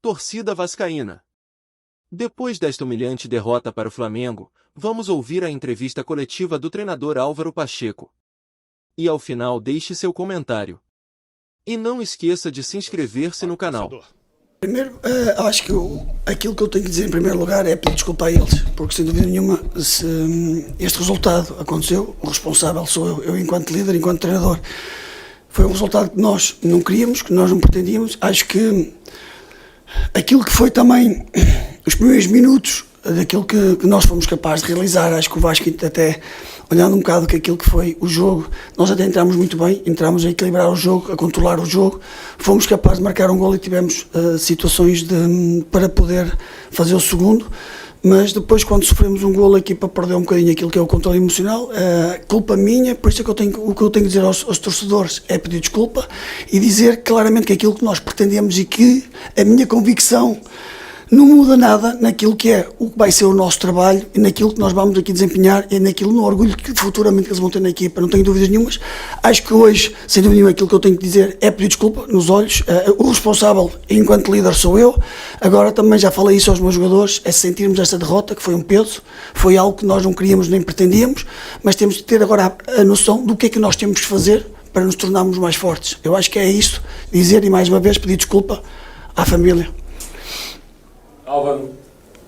torcida vascaína. Depois desta humilhante derrota para o Flamengo, vamos ouvir a entrevista coletiva do treinador Álvaro Pacheco. E ao final deixe seu comentário. E não esqueça de se inscrever-se no canal. Primeiro, acho que aquilo que eu tenho que dizer em primeiro lugar é pedir desculpa a eles, porque sem dúvida nenhuma, se este resultado aconteceu, o responsável sou eu enquanto líder, enquanto treinador. Foi um resultado que nós não queríamos, que nós não pretendíamos. Acho que aquilo que foi também os primeiros minutos daquilo que nós fomos capazes de realizar, acho que o Vasco até, olhando um bocado que aquilo que foi o jogo, nós até entramos muito bem, entramos a equilibrar o jogo, a controlar o jogo, fomos capazes de marcar um golo e tivemos situações para poder fazer o segundo, mas depois quando sofremos um golo a equipa perdeu um bocadinho aquilo que é o controle emocional, culpa minha, por isso é que o que eu tenho que dizer aos torcedores é pedir desculpa e dizer claramente que aquilo que nós pretendemos e que a minha convicção não muda nada naquilo que é o que vai ser o nosso trabalho e naquilo que nós vamos aqui desempenhar e naquilo no orgulho que futuramente eles vão ter na equipa, não tenho dúvidas nenhumas. Acho que hoje, sem dúvida nenhuma, aquilo que eu tenho que dizer é pedir desculpa nos olhos. O responsável, enquanto líder, sou eu. Agora também já falei isso aos meus jogadores, é sentirmos esta derrota, que foi um peso, foi algo que nós não queríamos nem pretendíamos, mas temos de ter agora a noção do que é que nós temos que fazer para nos tornarmos mais fortes. Eu acho que é isso, dizer e mais uma vez pedir desculpa à família. Álvaro.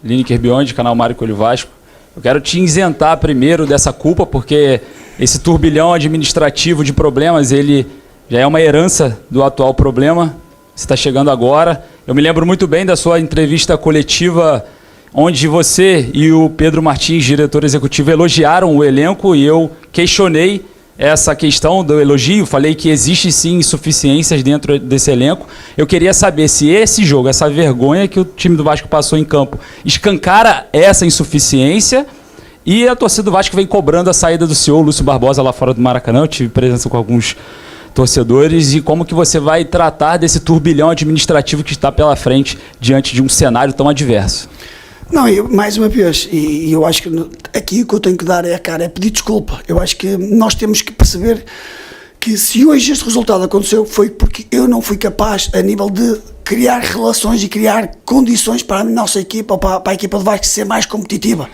Lineker Beyond, canal Mário Coelho Vasco. Eu quero te isentar primeiro dessa culpa, porque esse turbilhão administrativo de problemas, ele já é uma herança do atual problema. Você está chegando agora. Eu me lembro muito bem da sua entrevista coletiva, onde você e o Pedro Martins, diretor executivo, elogiaram o elenco e eu questionei essa questão do elogio, falei que existe sim insuficiências dentro desse elenco. Eu queria saber se esse jogo, essa vergonha que o time do Vasco passou em campo, escancara essa insuficiência e a torcida do Vasco vem cobrando a saída do senhor Lúcio Barbosa lá fora do Maracanã. Eu tive presença com alguns torcedores e como que você vai tratar desse turbilhão administrativo que está pela frente diante de um cenário tão adverso? Não, mais uma vez, e eu acho que aqui o que eu tenho que dar é pedir desculpa. Eu acho que nós temos que perceber que se hoje este resultado aconteceu foi porque eu não fui capaz a nível de criar relações e criar condições para a nossa equipa ou para a equipa de Vasco ser mais competitiva.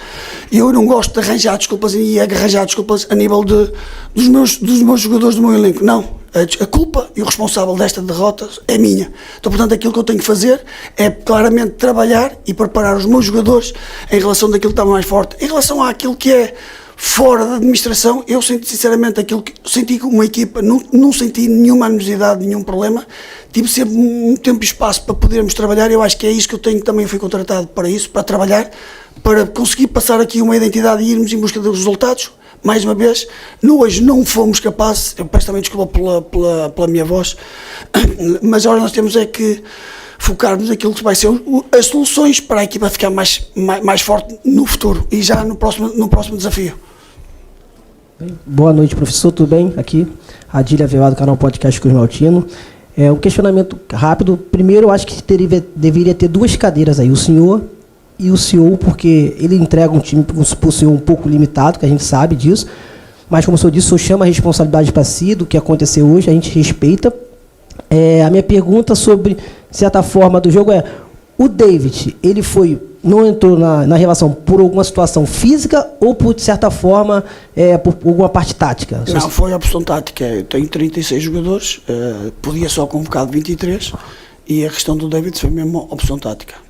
Eu não gosto de arranjar desculpas e arranjar desculpas a nível dos meus jogadores do meu elenco, não. A culpa e o responsável desta derrota é minha. Então, portanto, aquilo que eu tenho que fazer é claramente trabalhar e preparar os meus jogadores em relação daquilo que está mais forte. Em relação àquilo que é fora da administração, eu senti sinceramente aquilo que senti como uma equipa, não senti nenhuma animosidade, nenhum problema. Tive sempre um tempo e espaço para podermos trabalhar. Eu acho que é isso que eu tenho, também fui contratado para isso, para trabalhar, para conseguir passar aqui uma identidade e irmos em busca dos resultados. Mais uma vez, hoje não fomos capazes, eu peço também desculpa pela minha voz, mas agora nós temos é que focar-nos naquilo que vai ser as soluções para a equipa ficar mais forte no futuro e já no próximo desafio. Boa noite, professor, tudo bem? Aqui, Adília Velar, do canal Podcast Cruz Maltino. Um questionamento rápido. Primeiro, eu acho que deveria ter duas cadeiras aí, o senhor e o CEO, porque ele entrega um time por ser um pouco limitado, que a gente sabe disso, mas como o senhor disse, o senhor chama a responsabilidade para si do que aconteceu hoje, a gente respeita. A minha pergunta sobre, de certa forma, do jogo é, o David, ele não entrou na relação por alguma situação física ou por, de certa forma, por alguma parte tática? Não, foi a opção tática. Eu tenho 36 jogadores, podia só convocar 23, e a questão do David foi mesmo uma opção tática.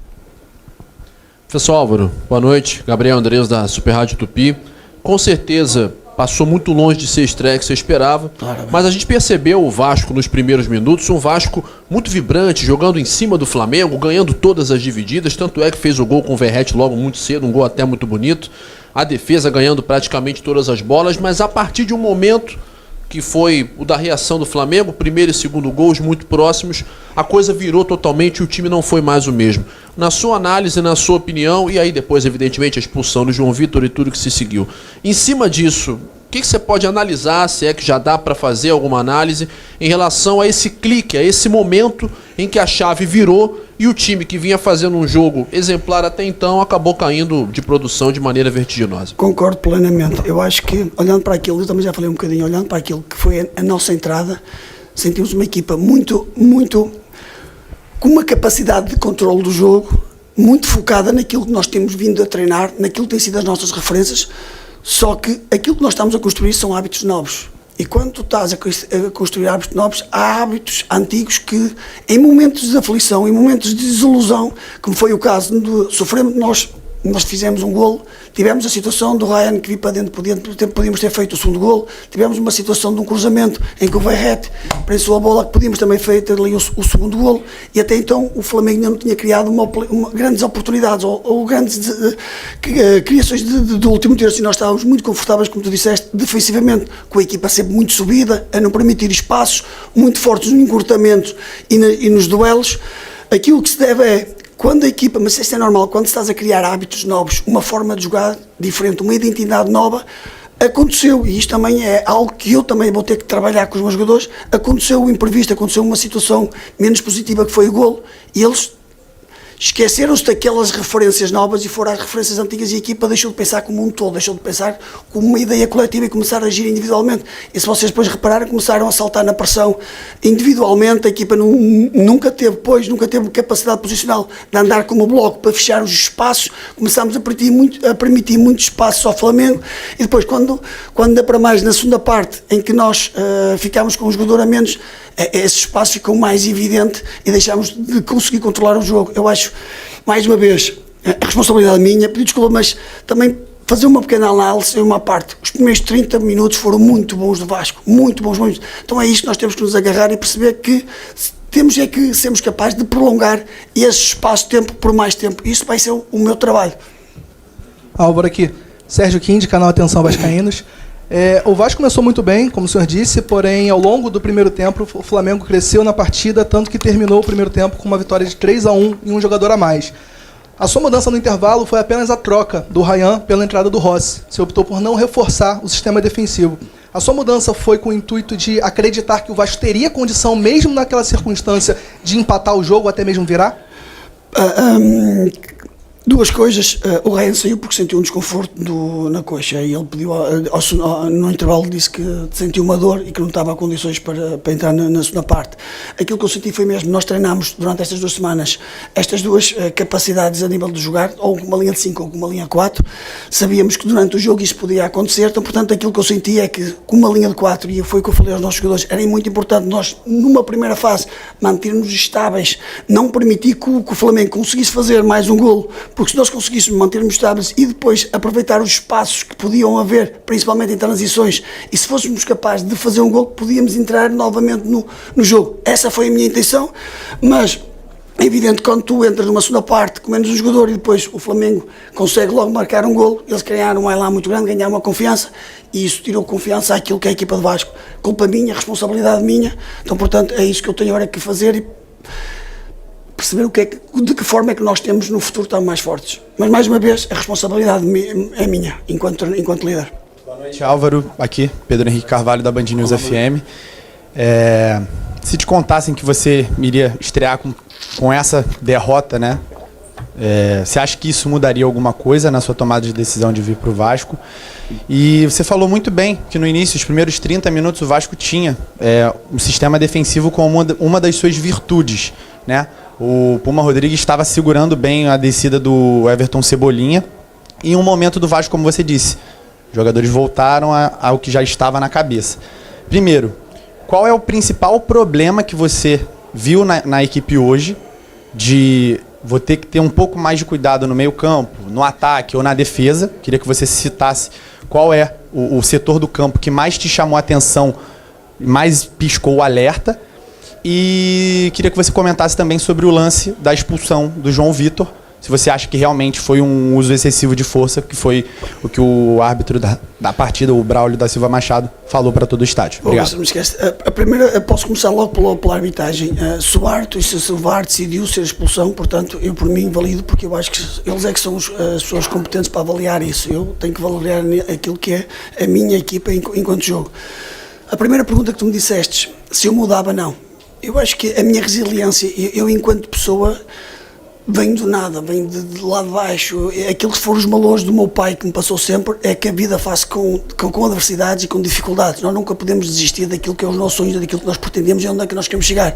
Professor Álvaro, boa noite. Gabriel Andrés, da Super Rádio Tupi. Com certeza passou muito longe de ser a estreia que você esperava, mas a gente percebeu o Vasco nos primeiros minutos, um Vasco muito vibrante, jogando em cima do Flamengo, ganhando todas as divididas, tanto é que fez o gol com o Verratti logo muito cedo, um gol até muito bonito, a defesa ganhando praticamente todas as bolas, mas a partir de um momento que foi o da reação do Flamengo, primeiro e segundo gols muito próximos, a coisa virou totalmente e o time não foi mais o mesmo. Na sua análise, na sua opinião, e aí depois, evidentemente, a expulsão do João Vitor e tudo que se seguiu. Em cima disso, o que você pode analisar, se é que já dá para fazer alguma análise, em relação a esse clique, a esse momento em que a chave virou e o time que vinha fazendo um jogo exemplar até então acabou caindo de produção de maneira vertiginosa? Concordo plenamente. Eu acho que, olhando para aquilo, eu também já falei um bocadinho, olhando para aquilo que foi a nossa entrada, sentimos uma equipa muito com uma capacidade de controle do jogo muito focada naquilo que nós temos vindo a treinar, naquilo que tem sido as nossas referências, só que aquilo que nós estamos a construir são hábitos novos. E quando tu estás a construir hábitos novos, há hábitos antigos que, em momentos de aflição, em momentos de desilusão, como foi o caso de sofremos, nós fizemos um golo, tivemos a situação do Ryan que vi para dentro, podíamos ter feito o segundo golo, tivemos uma situação de um cruzamento em que o Verrete prensou a bola, que podíamos também ter ali o segundo golo, e até então o Flamengo ainda não tinha criado grandes oportunidades ou grandes criações do último terço, e nós estávamos muito confortáveis, como tu disseste, defensivamente, com a equipa sempre muito subida, a não permitir espaços, muito fortes no encurtamento e nos duelos. Aquilo que se deve é, quando a equipa, mas isso é normal, quando estás a criar hábitos novos, uma forma de jogar diferente, uma identidade nova, aconteceu, e isto também é algo que eu também vou ter que trabalhar com os meus jogadores, aconteceu o imprevisto, aconteceu uma situação menos positiva que foi o golo, e eles esqueceram-se daquelas referências novas e foram às referências antigas, e a equipa deixou de pensar como um todo, deixou de pensar como uma ideia coletiva e começaram a agir individualmente. E se vocês depois repararem, começaram a saltar na pressão individualmente. A equipa nunca teve capacidade posicional de andar como bloco para fechar os espaços. Começámos a permitir muito espaço ao Flamengo, e depois quando dá para mais na segunda parte, em que nós ficámos com um jogador a menos, esse espaço ficou mais evidente e deixámos de conseguir controlar o jogo. Eu acho, mais uma vez, a responsabilidade minha, pedir desculpa, mas também fazer uma pequena análise em uma parte. Os primeiros 30 minutos foram muito bons do Vasco, muito bons. Então é isto que nós temos que nos agarrar e perceber que temos é que sermos capazes de prolongar esse espaço de tempo por mais tempo. Isso vai ser o meu trabalho. Álvaro aqui. Sérgio Quinde, canal Atenção Vascaínos. O Vasco começou muito bem, como o senhor disse, porém, ao longo do primeiro tempo, o Flamengo cresceu na partida, tanto que terminou o primeiro tempo com uma vitória de 3-1 e um jogador a mais. A sua mudança no intervalo foi apenas a troca do Ryan pela entrada do Rossi. Você optou por não reforçar o sistema defensivo. A sua mudança foi com o intuito de acreditar que o Vasco teria condição, mesmo naquela circunstância, de empatar o jogo, até mesmo virar? Duas coisas. O Ryan saiu porque sentiu um desconforto na coxa, e ele pediu no intervalo, disse que sentiu uma dor e que não estava a condições para entrar na segunda parte. Aquilo que eu senti foi mesmo, nós treinámos durante estas 2 semanas estas duas capacidades a nível de jogar, ou com uma linha de 5 ou com uma linha de 4. Sabíamos que durante o jogo isso podia acontecer, então portanto aquilo que eu senti é que com uma linha de 4, e foi o que eu falei aos nossos jogadores, era muito importante nós numa primeira fase mantermos estáveis, não permitir que o Flamengo conseguisse fazer mais um golo, porque se nós conseguíssemos manter-nos estáveis e depois aproveitar os espaços que podiam haver, principalmente em transições, e se fôssemos capazes de fazer um gol, podíamos entrar novamente no jogo. Essa foi a minha intenção, mas é evidente que quando tu entras numa segunda parte com menos um jogador e depois o Flamengo consegue logo marcar um golo, eles criaram um elan muito grande, ganharam uma confiança, e isso tirou confiança àquilo que é a equipa de Vasco. Culpa minha, responsabilidade minha, então portanto é isso que eu tenho agora que fazer, e perceber de que forma é que nós temos no futuro estar mais fortes. Mas mais uma vez, a responsabilidade é minha, enquanto líder. Boa noite, Álvaro. Aqui, Pedro Henrique Carvalho, da Band News FM. Se te contassem que você iria estrear com essa derrota, né? Você acha que isso mudaria alguma coisa na sua tomada de decisão de vir para o Vasco? E você falou muito bem que no início, os primeiros 30 minutos, o Vasco tinha um sistema defensivo como uma das suas virtudes, né? O Puma Rodrigues estava segurando bem a descida do Everton Cebolinha. E em um momento do Vasco, como você disse, os jogadores voltaram ao que já estava na cabeça. Primeiro, qual é o principal problema que você viu na equipe hoje de vou ter que ter um pouco mais de cuidado no meio-campo, no ataque ou na defesa? Queria que você citasse qual é o setor do campo que mais te chamou a atenção, mais piscou o alerta. E queria que você comentasse também sobre o lance da expulsão do João Vitor, se você acha que realmente foi um uso excessivo de força, que foi o que o árbitro da partida, o Braulio da Silva Machado, falou para todo o estádio. Obrigado. Não me esquece, a primeira, eu posso começar logo pela arbitragem. Se o VAR decidiu ser expulsão, portanto, eu por mim valido, porque eu acho que eles é que são as pessoas competentes para avaliar isso. Eu tenho que avaliar aquilo que é a minha equipa enquanto jogo. A primeira pergunta que tu me disseste, se eu mudava, não. Eu acho que a minha resiliência, eu enquanto pessoa, venho do nada, venho de lá de baixo. Aquilo que foram os valores do meu pai, que me passou sempre, é que a vida faz com adversidades e com dificuldades. Nós nunca podemos desistir daquilo que é os nossos sonhos, daquilo que nós pretendemos e onde é que nós queremos chegar.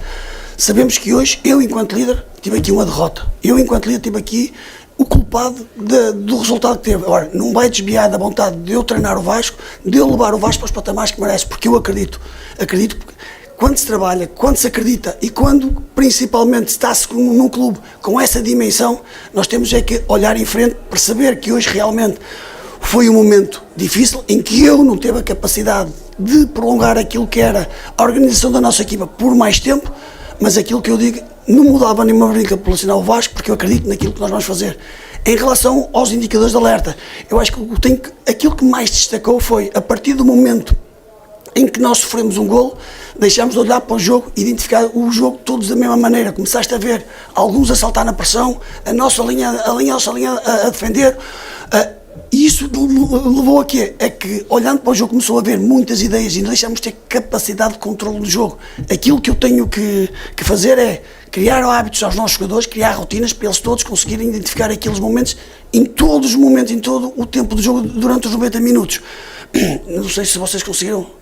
sabemos que hoje, eu enquanto líder, tive aqui uma derrota. Eu enquanto líder tive aqui o culpado do resultado que teve. Ora, não vai desviar da vontade de eu treinar o Vasco, de eu levar o Vasco para os patamares que merece, porque eu acredito porque quando se trabalha, quando se acredita e quando principalmente está-se num clube com essa dimensão, nós temos é que olhar em frente, perceber que hoje realmente foi um momento difícil em que eu não teve a capacidade de prolongar aquilo que era a organização da nossa equipa por mais tempo, mas aquilo que eu digo, não mudava nenhuma brinca populacional o Vasco, porque eu acredito naquilo que nós vamos fazer. Em relação aos indicadores de alerta, eu acho que aquilo que mais destacou foi, a partir do momento em que nós sofremos um golo, deixámos de olhar para o jogo, identificar o jogo todos da mesma maneira. Começaste a ver alguns a saltar na pressão, a nossa linha a defender. E isso levou a quê? É que, olhando para o jogo, começou a haver muitas ideias e deixamos de ter capacidade de controle do jogo. Aquilo que eu tenho que fazer é criar hábitos aos nossos jogadores, criar rotinas para eles todos conseguirem identificar aqueles momentos, em todos os momentos, em todo o tempo do jogo, durante os 90 minutos. Não sei se vocês conseguiram.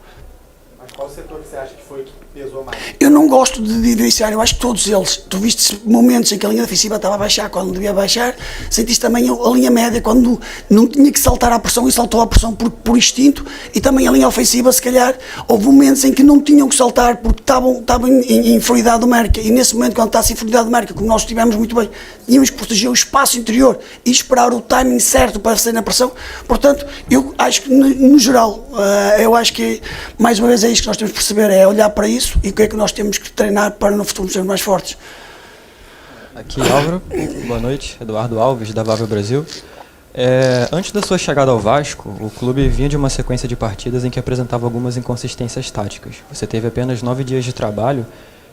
Mas qual setor que você acha que foi que pesou mais? Eu não gosto de diferenciar, eu acho que todos eles. Tu viste momentos em que a linha defensiva estava a baixar quando devia baixar, sentiste também a linha média quando não tinha que saltar à pressão e saltou à pressão por instinto, e também a linha ofensiva, se calhar, houve momentos em que não tinham que saltar porque estavam em inferioridade numérica, e nesse momento, quando está-se em inferioridade numérica, como nós estivemos muito bem, tínhamos que proteger o espaço interior e esperar o timing certo para sair na pressão. Portanto, eu acho que, no geral, eu acho que, mais uma vez, é isso que nós temos que perceber, é olhar para isso e o que é que nós temos que treinar para no futuro sermos mais fortes. Aqui Álvaro, boa noite, Eduardo Alves, da Vável Brasil. Antes da sua chegada ao Vasco, o clube vinha de uma sequência de partidas em que apresentava algumas inconsistências táticas. Você teve apenas 9 dias de trabalho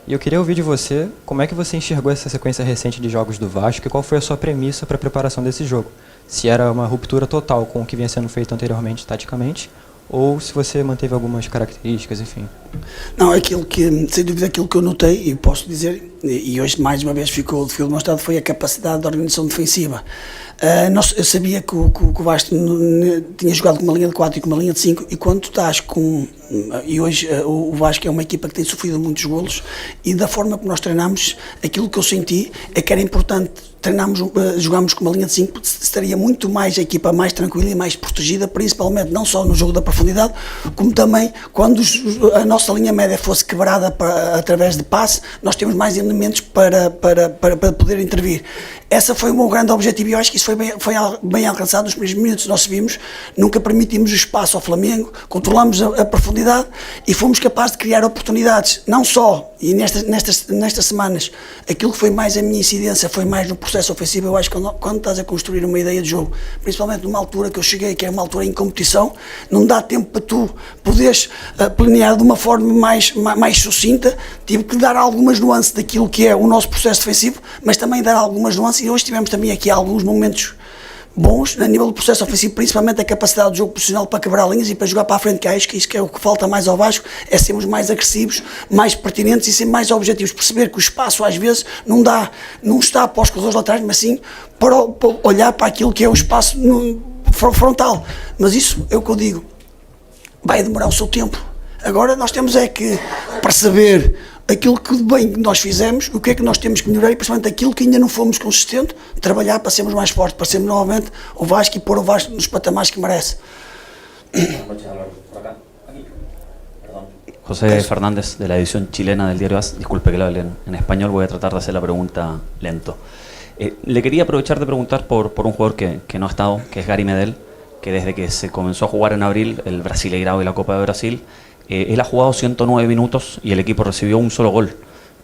e eu queria ouvir de você como é que você enxergou essa sequência recente de jogos do Vasco e qual foi a sua premissa para a preparação desse jogo. Se era uma ruptura total com o que vinha sendo feito anteriormente taticamente, ou se você manteve algumas características, enfim. Não, sem dúvida aquilo que eu notei, e posso dizer, e hoje mais uma vez ficou demonstrado, foi a capacidade de organização defensiva. Eu sabia que o Vasco tinha jogado com uma linha de 4 e com uma linha de 5, e quando tu estás com... E hoje o Vasco é uma equipa que tem sofrido muitos golos, e da forma que nós treinamos, aquilo que eu senti é que era importante jogámos com uma linha de 5, estaria muito mais a equipa mais tranquila e mais protegida, principalmente não só no jogo da profundidade, como também quando a nossa linha média fosse quebrada através de passe, nós temos mais elementos para poder intervir. Esse foi o meu grande objetivo, e eu acho que isso foi bem alcançado nos primeiros minutos. Nós vimos, nunca permitimos o espaço ao Flamengo, controlamos a profundidade e fomos capazes de criar oportunidades, não só, e nestas semanas, aquilo que foi mais a minha incidência foi mais no processo ofensivo. Eu acho que quando estás a construir uma ideia de jogo, principalmente numa altura que eu cheguei, que é uma altura em competição, não dá tempo para tu poderes planear de uma forma mais sucinta. Tive que dar algumas nuances daquilo que é o nosso processo defensivo, mas também dar algumas nuances, e hoje tivemos também aqui alguns momentos bons a nível do processo ofensivo, principalmente a capacidade do jogo posicional para quebrar linhas e para jogar para a frente, que acho que isso que é o que falta mais ao Vasco, é sermos mais agressivos, mais pertinentes e ser mais objetivos, perceber que o espaço às vezes não está para os corredores laterais, mas sim para olhar para aquilo que é o espaço frontal. Mas isso é o que eu digo, vai demorar o seu tempo. Agora nós temos é que perceber aquilo que de bem nós fizemos, o que é que nós temos que melhorar, e principalmente aquilo que ainda não fomos consistentes, trabalhar para sermos mais fortes, para sermos novamente o Vasco e pôr o Vasco nos patamares que merece. José Fernández, de la edición chilena del diario AS. Disculpe que lo hable en español, voy a tratar de hacer la pregunta lento. Le quería aprovechar de preguntar por un jugador que no ha estado, que es Gary Medel, que desde que se comenzó a jugar en abril el Brasileirao y la Copa de Brasil, él ha jugado 109 minutos y el equipo recibió un solo gol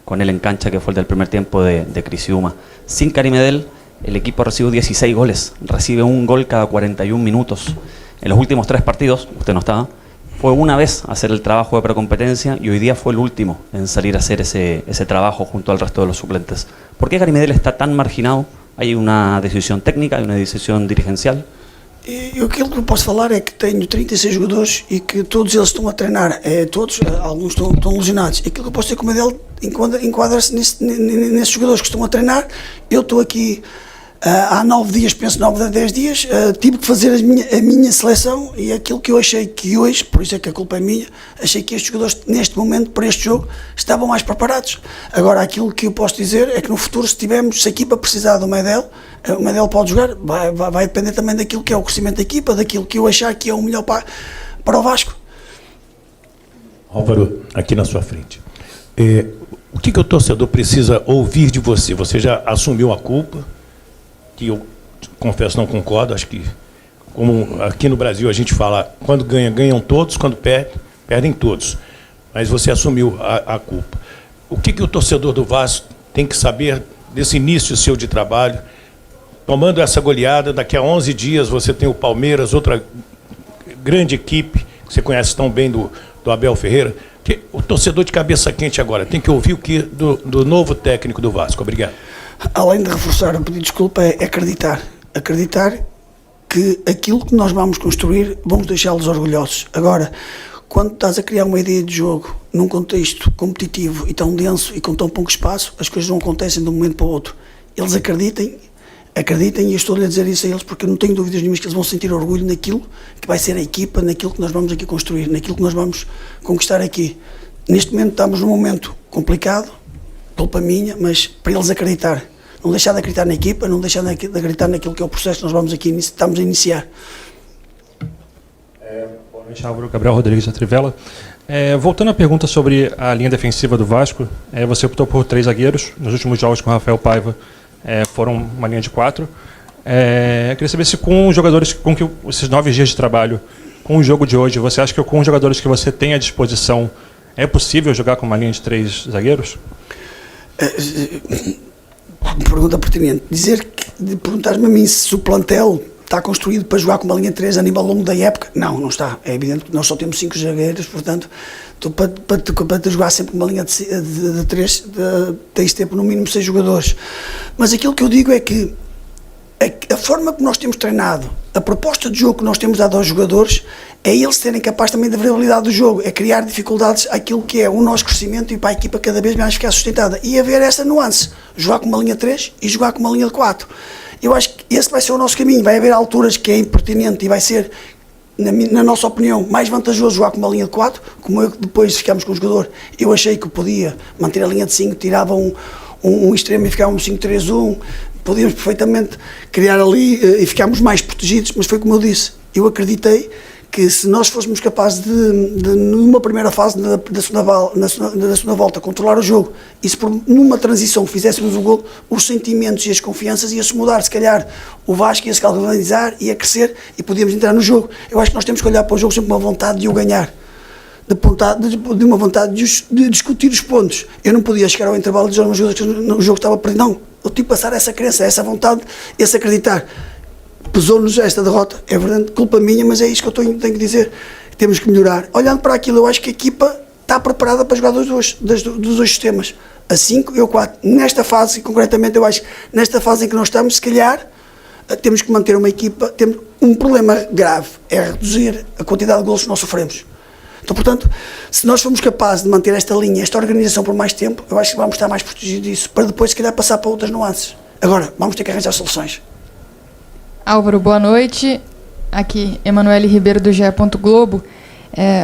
con él en cancha, que fue el del primer tiempo de Criciúma. Sin Gary Medel, el equipo recibió 16 goles, recibe un gol cada 41 minutos. En los últimos 3 partidos, usted no estaba, fue una vez a hacer el trabajo de precompetencia y hoy día fue el último en salir a hacer ese trabajo junto al resto de los suplentes. ¿Por qué Gary Medel está tan marginado? ¿Hay una decisión técnica, hay una decisión dirigencial? Aquilo que eu posso falar é que tenho 36 jogadores e que todos eles estão a treinar, alguns estão lesionados. Aquilo que eu posso dizer como é dele enquadra-se nesses jogadores que estão a treinar. Eu estou aqui Há 9 dias, penso 9 a 10 dias, tive que fazer a minha seleção e aquilo que eu achei que hoje, por isso é que a culpa é minha, achei que estes jogadores, neste momento, para este jogo, estavam mais preparados. Agora, aquilo que eu posso dizer é que no futuro, se a equipa precisar do Medel, o Medel pode jogar, vai depender também daquilo que é o crescimento da equipa, daquilo que eu achar que é o melhor para o Vasco. Álvaro, aqui na sua frente. O que o torcedor precisa ouvir de você? Você já assumiu a culpa, que eu confesso não concordo, acho que, como aqui no Brasil a gente fala, quando ganham todos, quando perdem todos. Mas você assumiu a culpa. O que o torcedor do Vasco tem que saber desse início seu de trabalho? Tomando essa goleada, daqui a 11 dias você tem o Palmeiras, outra grande equipe, que você conhece tão bem do Abel Ferreira. Que o torcedor de cabeça quente agora tem que ouvir o que do novo técnico do Vasco. Obrigado. Além de reforçar o pedido de desculpa, é acreditar. Acreditar que aquilo que nós vamos construir, vamos deixá-los orgulhosos. Agora, quando estás a criar uma ideia de jogo num contexto competitivo e tão denso e com tão pouco espaço, as coisas não acontecem de um momento para o outro. Eles acreditem e eu estou-lhe a dizer isso a eles porque eu não tenho dúvidas nenhumas que eles vão sentir orgulho naquilo que vai ser a equipa, naquilo que nós vamos aqui construir, naquilo que nós vamos conquistar aqui. Neste momento estamos num momento complicado, culpa minha, mas para eles acreditar. Não deixar de acreditar na equipa, não deixar de acreditar naquilo que é o processo que nós vamos aqui, estamos a iniciar. Boa noite, Álvaro. Gabriel Rodrigues da Trivela. Voltando à pergunta sobre a linha defensiva do Vasco, você optou por 3 zagueiros. Nos últimos jogos com o Rafael Paiva foram uma linha de 4. Eu queria saber se com os jogadores, com que esses 9 dias de trabalho, com o jogo de hoje, você acha que com os jogadores que você tem à disposição, é possível jogar com uma linha de 3 zagueiros? Pergunta pertinente. Perguntar-me a mim se o plantel está construído para jogar com uma linha de 3 a nível longo da época? Não está. É evidente que nós só temos 5 zagueiros, portanto, para jogar sempre com uma linha de 3, tens tempo no mínimo 6 jogadores. Mas aquilo que eu digo é que a forma que nós temos treinado, a proposta de jogo que nós temos dado aos jogadores, é eles serem capazes também da variabilidade do jogo, é criar dificuldades àquilo que é o nosso crescimento e para a equipa cada vez mais ficar sustentada. E haver essa nuance, jogar com uma linha de 3 e jogar com uma linha de 4. Eu acho que esse vai ser o nosso caminho. Vai haver alturas que é impertinente e vai ser, na nossa opinião, mais vantajoso jogar com uma linha de 4, como eu, depois ficamos com o jogador. Eu achei que podia manter a linha de 5, tirava um extremo e ficava um 5-3-1, podíamos perfeitamente criar ali e ficámos mais protegidos, mas foi como eu disse, eu acreditei que se nós fôssemos capazes de numa primeira fase da segunda volta, controlar o jogo, e se numa transição fizéssemos o gol, os sentimentos e as confianças ia-se mudar, se calhar o Vasco ia-se galvanizar, ia crescer e podíamos entrar no jogo. Eu acho que nós temos que olhar para o jogo sempre com uma vontade de o ganhar, de uma vontade de discutir os pontos. Eu não podia chegar ao intervalo e dizer aos meus jogadores que o jogo estava perdido, não, eu tive que passar essa crença, essa vontade, esse acreditar. Pesou-nos esta derrota, é verdade, culpa minha, mas é isso que eu tenho que dizer. Temos que melhorar. Olhando para aquilo, eu acho que a equipa está preparada para jogar dos dois sistemas. A 5 e a 4. Nesta fase, concretamente, eu acho que nesta fase em que nós estamos, se calhar, temos que manter uma equipa. Temos um problema grave, é reduzir a quantidade de golos que nós sofremos. Então, portanto, se nós formos capazes de manter esta linha, esta organização por mais tempo, eu acho que vamos estar mais protegidos disso, para depois, se calhar, passar para outras nuances. Agora, vamos ter que arranjar soluções. Álvaro, boa noite. Aqui, Emanuele Ribeiro do GE. Globo.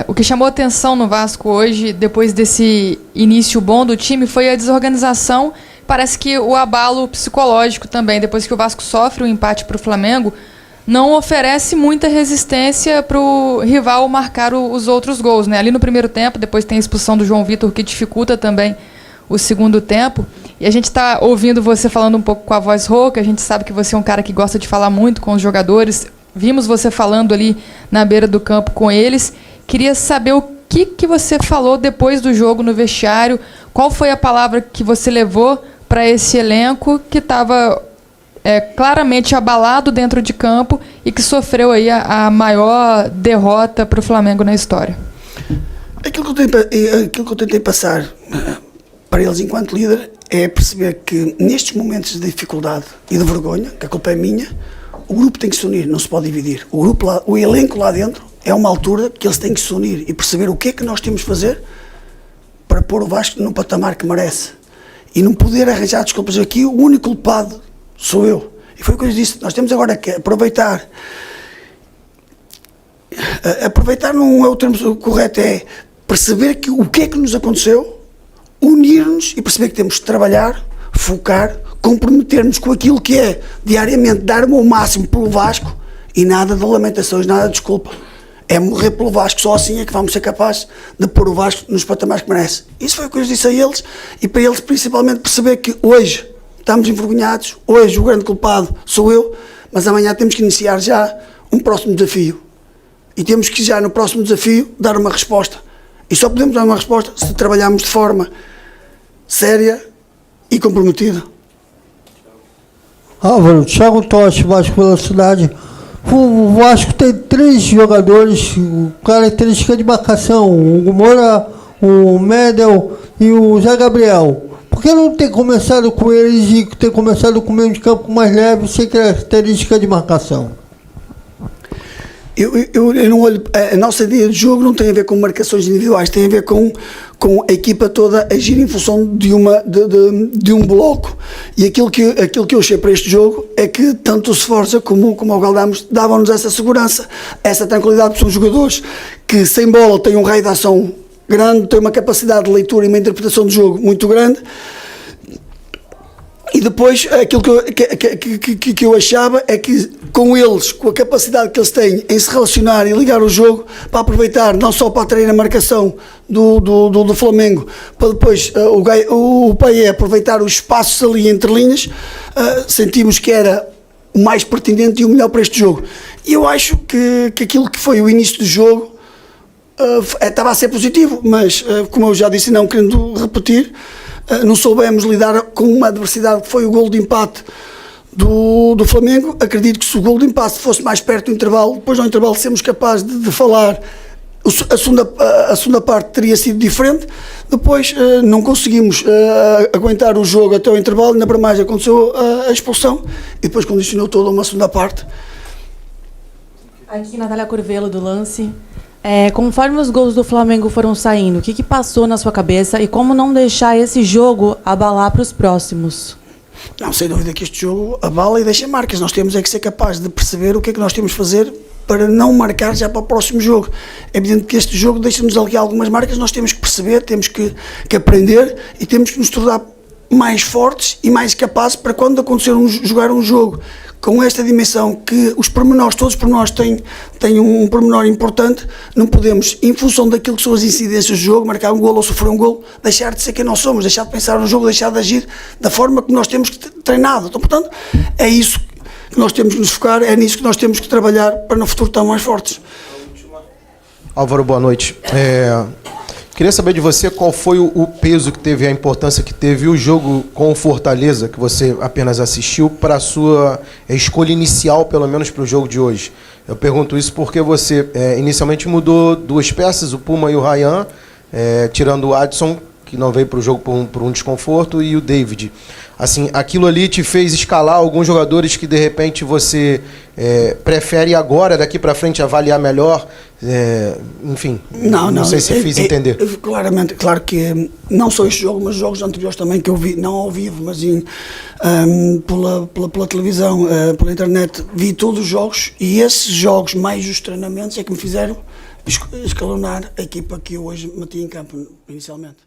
O que chamou atenção no Vasco hoje, depois desse início bom do time, foi a desorganização. Parece que o abalo psicológico também, depois que o Vasco sofre o empate para o Flamengo, não oferece muita resistência para o rival marcar os outros gols, né? Ali no primeiro tempo, depois tem a expulsão do João Vitor, que dificulta também o segundo tempo. E a gente está ouvindo você falando um pouco com a voz rouca, a gente sabe que você é um cara que gosta de falar muito com os jogadores, vimos você falando ali na beira do campo com eles. Queria saber o que você falou depois do jogo no vestiário, qual foi a palavra que você levou para esse elenco que estava claramente abalado dentro de campo e que sofreu aí a maior derrota para o Flamengo na história. Aquilo que eu tentei passar para eles enquanto líder é perceber que nestes momentos de dificuldade e de vergonha, que a culpa é minha, o grupo tem que se unir, não se pode dividir. O elenco lá dentro é uma altura que eles têm que se unir e perceber o que é que nós temos de fazer para pôr o Vasco no patamar que merece. E não poder arranjar desculpas aqui, o único culpado sou eu. E foi o que eu disse, nós temos agora que aproveitar. Aproveitar não é o termo correto, é perceber o que é que nos aconteceu, unir-nos e perceber que temos de trabalhar, focar, comprometermos com aquilo que é diariamente dar o máximo pelo Vasco e nada de lamentações, nada de desculpa. É morrer pelo Vasco, só assim é que vamos ser capazes de pôr o Vasco nos patamares que merece. Isso foi o que eu disse a eles e para eles principalmente perceber que hoje estamos envergonhados, hoje o grande culpado sou eu, mas amanhã temos que iniciar já um próximo desafio. E temos que já no próximo desafio dar uma resposta. E só podemos dar uma resposta se trabalharmos de forma séria e comprometida. Álvaro, Thiago Tocha, Vasco Velocidade. O Vasco tem 3 jogadores, característica de marcação, o Hugo Moura, o Medel e o Zé Gabriel. Por que não ter começado com eles e ter começado com o meio de campo mais leve, sem característica de marcação? Eu não olho, a nossa ideia de jogo não tem a ver com marcações individuais, tem a ver com a equipa toda agir em função de um bloco. E aquilo que eu achei para este jogo é que tanto o Sforza como o Galdamos davam-nos essa segurança, essa tranquilidade, porque são jogadores que sem bola têm um raio de ação grande, têm uma capacidade de leitura e uma interpretação de jogo muito grande. E depois, aquilo que eu achava é que com eles, com a capacidade que eles têm em se relacionar e ligar o jogo, para aproveitar, não só para atrair a marcação do Flamengo, para depois o Paé aproveitar os espaços ali entre linhas, sentimos que era o mais pertinente e o melhor para este jogo. E eu acho que aquilo que foi o início do jogo estava a ser positivo, mas como eu já disse, não querendo repetir, não soubemos lidar com uma adversidade que foi o golo de empate do Flamengo. Acredito que se o golo de empate fosse mais perto do intervalo, depois do intervalo sermos capazes de falar, a segunda parte teria sido diferente. Depois não conseguimos aguentar o jogo até o intervalo, ainda para mais aconteceu a expulsão e depois condicionou toda uma segunda parte. Aqui Natália Curvelo do Lance. Conforme os gols do Flamengo foram saindo, o que passou na sua cabeça e como não deixar esse jogo abalar para os próximos? Não, sem dúvida que este jogo abala e deixa marcas. Nós temos é que ser capazes de perceber o que é que nós temos de fazer para não marcar já para o próximo jogo. É evidente que este jogo deixa-nos ali algumas marcas, nós temos que perceber, temos que aprender e temos que nos tornar mais fortes e mais capazes para quando acontecer jogar um jogo com esta dimensão, que os pormenores, todos os pormenores têm um pormenor importante, não podemos, em função daquilo que são as incidências do jogo, marcar um golo ou sofrer um golo, deixar de ser quem nós somos, deixar de pensar no jogo, deixar de agir da forma que nós temos treinado. Então, portanto, é isso que nós temos que nos focar, é nisso que nós temos que trabalhar para no futuro estar mais fortes. Álvaro, boa noite. Queria saber de você qual foi o peso que teve, a importância que teve o jogo com o Fortaleza, que você apenas assistiu, para a sua escolha inicial, pelo menos para o jogo de hoje. Eu pergunto isso porque você inicialmente mudou 2 peças, o Puma e o Ryan, tirando o Adson, que não veio para o jogo por um desconforto, e o David. Assim, aquilo ali te fez escalar alguns jogadores que de repente você prefere agora, daqui para frente, avaliar melhor? Enfim, não sei se fiz entender. Claramente, claro que não só este jogo, mas jogos anteriores também que eu vi, não ao vivo, mas pela televisão, pela internet, vi todos os jogos e esses jogos, mais os treinamentos, é que me fizeram escalonar a equipa que eu hoje meti em campo inicialmente.